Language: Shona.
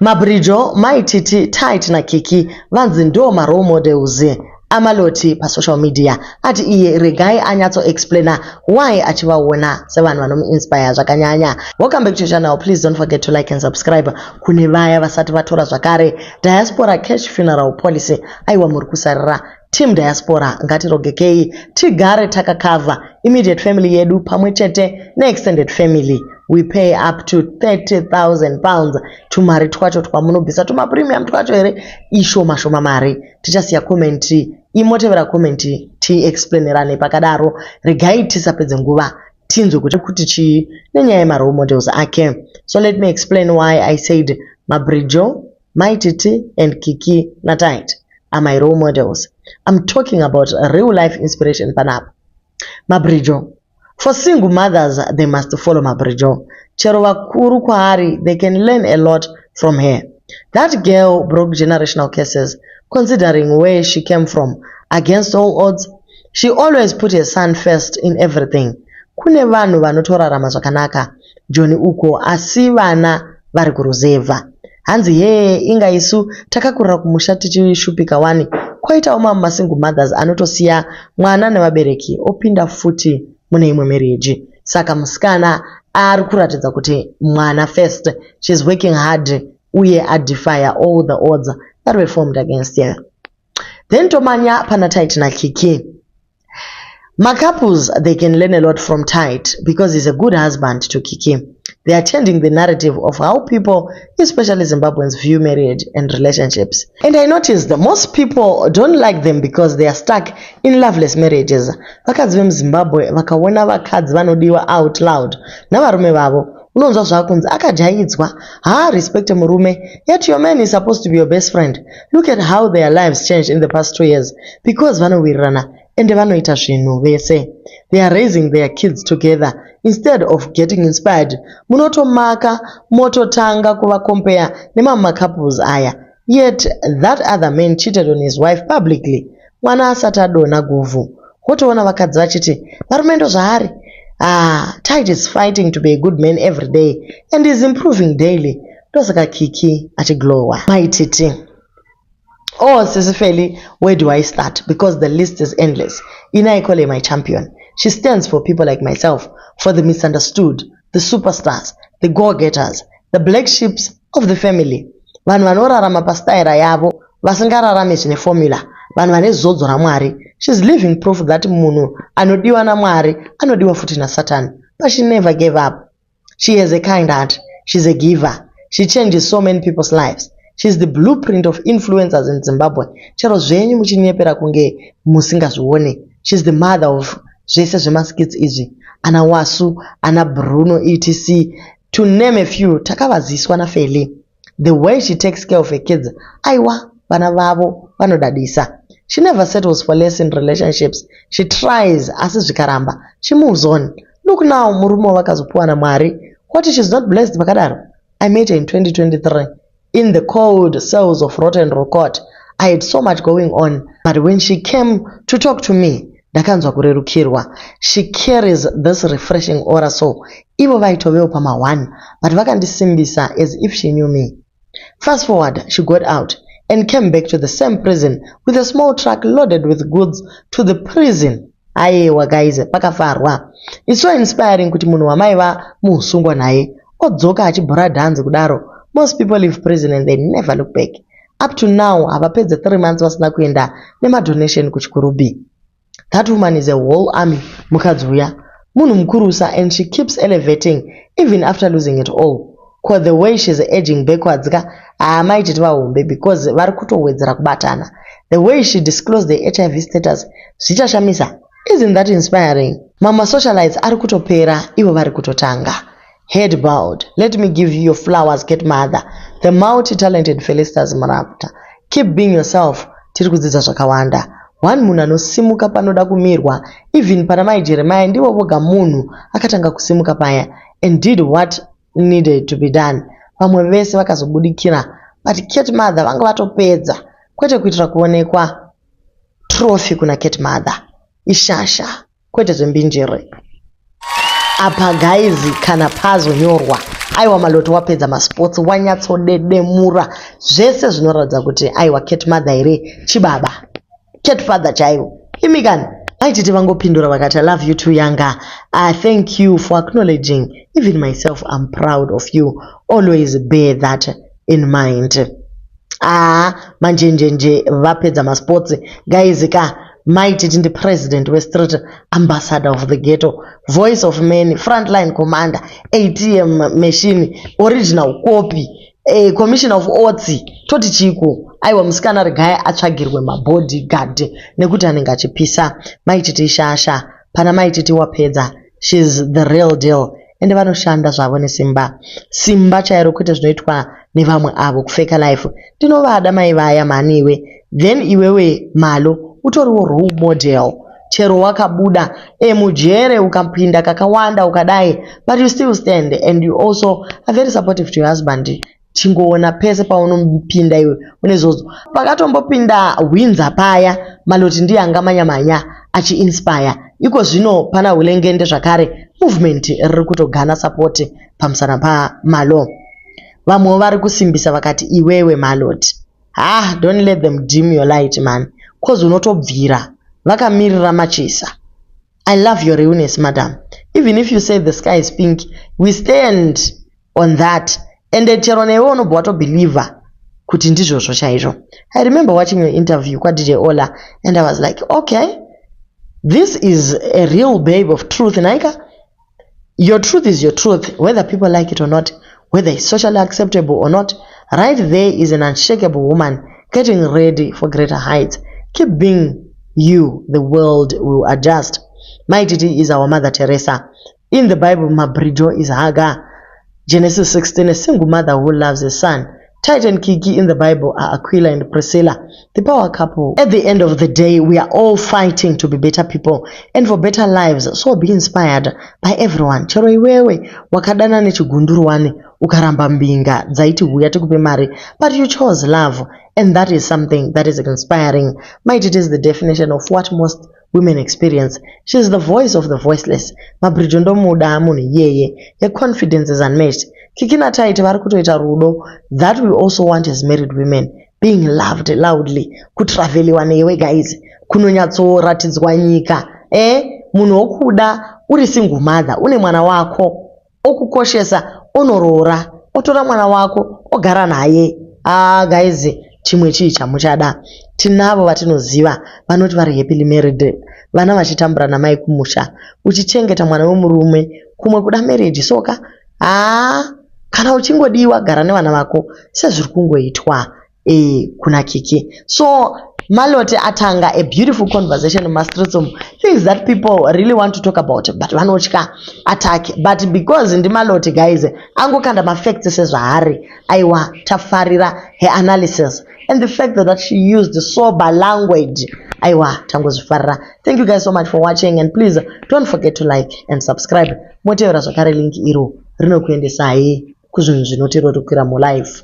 Mabrijo Tytie naKiki vanzi ndo marole models amaloti pasocial media ati iye regai anyatso explainer why achivaona sevanhu vanomuinspire zvakanyanya. Welcome back to the channel. Please don't forget to like and subscribe. Kune vaya vasati vatora zvakare diaspora cash funeral policy aiwa muri kusarira team diaspora ngatirogekei tigare takakava immediate family yedu pamwe chete neextended family. We pay up to 30,000 pounds tumari twacho twamunobvisa tuma premium twacho here ishoma shoma mari. Tichasiya comment imotevera comment ti explainerane pakadaro regai tisapedze nguva tinzwe kuti chii nenyaya yemarole models ake. So let me explain why I said Mabrijo, Maitt and Kiki naTytie are my role models. I'm talking about a real life inspiration panapa. Mabrijo. For single mothers, they must follow Mabrijo. Chero vakuru kwaari, they can learn a lot from her. That girl broke generational curses, considering where she came from. Against all odds, she always put her son first in everything. Kune vanhu vanotorarama zvakanaka joni uko asi vana vari kuruzevha. Hanzi yeye inga isu takakurira kumusha tichishupika wani kwaitawo mamwe single mothers anotosiya mwana nevabereki opinda futi mune imwe marriage. Saka musikana ari kuratidza kuti mwana first, she's working hard uye adefy all the odds that were formed against her. Then tomanya pana Tytie naKiki. My couples, they can learn a lot from Tytie because he's a good husband to Kiki. They are changing the narrative of how people, especially Zimbabweans, view marriage and relationships. And I noticed that most people don't like them because they are stuck in loveless marriages. Vakadzi vemuZimbabwe vakaona vakadzi vanodiwa out loud navarume vavo unonzwa zvakunzi akajaidzwa respect murume, yet your man is supposed to be your best friend. Look at how their lives changed in the past 2 years because vanowirirana ende vanoita zvinhu vese. They are raising their kids together instead of getting inspired. Munotomaka mototanga kuvacompare nemama couples aya, yet that other man cheated on his wife publicly. Mwana asati adonha guvhu wotoona vakadzi vachiti varume ndo zvaari. Tytie is fighting to be a good man every day and is improving daily. Ndosaka Kiki achiglowa. Maitt. Oh, Sisifeli, where do I start? Because the list is endless. I call her my champion. She stands for people like myself, for the misunderstood, the superstars, the go-getters, the black sheep of the family. Vanhu vanorarama pastaira yavo, vasingararame zvine formula. Vanhu vane zodzo raMwari. She's living proof that munhu anodiwa naMwari anodiwa futi naSatan. But she never gave up. She has a kind heart. She's a giver. She changes so many people's lives. She's the blueprint of influencers in Zimbabwe. Chero zvenyu muchinyepera kunge musingazvione. She's the mother of zvese zvemaskits izvi. Ana Wasu, Ana Bruno, etc. To name a few, takavaziswa naFeli. The way she takes care of her kids, aiwa, vana vavo vanodadisa. She never settles for less in relationships. She tries, asi zvikaramba. She moves on. Look now, murume vakazopuwa naMwari. What if she's not blessed vakadaro? I met her in 2023. In the cold cells of Rotten Court. I had so much going on. But when she came to talk to me, ndakanzwa kurerukirwa. She carries this refreshing aura so. Ivo vaitovewo pama 1, but vakandisimbisa as if she knew me. Fast forward, she got out and came back to the same prison with a small truck loaded with goods to the prison. Aiwa guys, pakafarwa. It's so inspiring kuti munhu wamaiva muusungwa naye odzoka achibhora dhanzi kudaro. Most people leave prison and they never look back. Up to now, havapedze 3 months vasina kuenda nemadonation kuchikurubi. That woman is a whole army, mukadzi uya. Munhu mukurusa, and she keeps elevating even after losing it all. Because the way she's edging backwards, Maitt vahombe because vari kutowedzera kubatana. The way she disclosed the HIV status, zvichashamisa. Isn't that inspiring? Mama socialites ari kutopera, ivo vari kutotanga. Head bowed. Let me give you your flowers, Kate Mother. The multi-talented Felicitas Marapta. Keep being yourself. Tiri kudzidza zvakawanda. One munhu anosimuka panoda kumirwa. Even pana Mai Jeremiah ndiwo voga munhu akatanga kusimuka paya and did what needed to be done. Vamwe vese vakazobudikira. But Kate Mother vanga vatopedza. Kwete kuitira kuonekwa trophy kuna Kate Mother. Ishasha. Kwete zvembinjere. apa guys kana pazonyorwa aiwa maloto wapedza masports wanyatsodedemura zvese zvinoratidza kuti aiwa cat mother here chibaba cat father chaivo imi kana vaititi vangopindura vakati I love you too Yanga. Thank you for acknowledging. Even myself, I'm proud of you. Always bear that in mind. Manjenjenje vapedza masports guys ka Maitt the president we street ambassador of the ghetto, voice of many, frontline commander, ATM machine, original copy, a commissioner of OTI, toti chiku aiwa musikana regaya atsvagirwe mabodyguard nekuti anenge achipisa. Maitt ishasha pana Maitt wapedza, she's the real deal ende vanoshanda zvavo nesimba simba chairo kwete zvinoitwa nevamwe avo kufeka life. Ndinovada mai vaya maniwe, then iwewe malo utoriwo role model chero wakabuda mujere ukapinda kakawanda ukadai, but you still stand and you also are very supportive to your husband. Chingoona pese paunopinda iwe unezozo pakatombopinda Windsor paya maloti ndiye angamanya achiinspire iko zvino pana ulengende zvakare movement riri kutogana support pamusana pamalo. Vamwe vari kusimbisa vakati iwewe maloti don't let them dim your light man, cause unotobvira vakamirira machisa. I love your realness madam, even if you say the sky is pink we stand on that. And chero newe unobva watobeliever kuti ndizvozvo chaizvo. I remember watching your interview kwa DJ Ola and I was like, okay, this is a real babe of truth. Naika, your truth is your truth, whether people like it or not, whether it's socially acceptable or not. Right there is an unshakable woman getting ready for greater heights. Keep being you, the world will adjust. Maitt is our Mother Teresa. In the Bible, Mabrijo is Hagar. Genesis 16, a single mother who loves a son. Tytie and Kiki in the Bible are Aquila and Priscilla, the power couple. At the end of the day, we are all fighting to be better people and for better lives. So be inspired by everyone. Chero iwewe wakadana nechigundurwani ukaramba mbinga dzaiti huya tikupe mari, but you chose love, and that is something that is inspiring. Maitt is the definition of what most women experience. She is the voice of the voiceless. Mabrijo ndomuda munhu yeye. Her confidence is unmatched. Kiki na Tytie vari kutoita rudo that we also want as married women, being loved loudly, kutraveliwa newe guys, kunonyatsoratidzwa nyika. Munhu wokuda uri single mother, une mwana wako okukoshesa, onorora, otora mwana wako ogara naye. Guys, chimwe chii chamuchada. Tinavo vatinoziva vanoti vari happily married, vana vachitambura namai kumusha, uchichengeta mwana wemurume, kumwe kuda marriage soka. Kana uchingodiwa gara nevana vako sezviri kungoitwa kuna Kiki. So Malote atanga a beautiful conversation in Mastritum, things that people really want to talk about, but vanochka attack. But because in the Malote guys, ango kanda mafacts says Hari, aiwa tafarira her analysis, and the fact that she used the sober language, aiwa tango's farra. Thank you guys so much for watching, and please don't forget to like and subscribe. Moteora sokare link iro rino kuendesa kuzvinhu zvinotero tukwira mu live.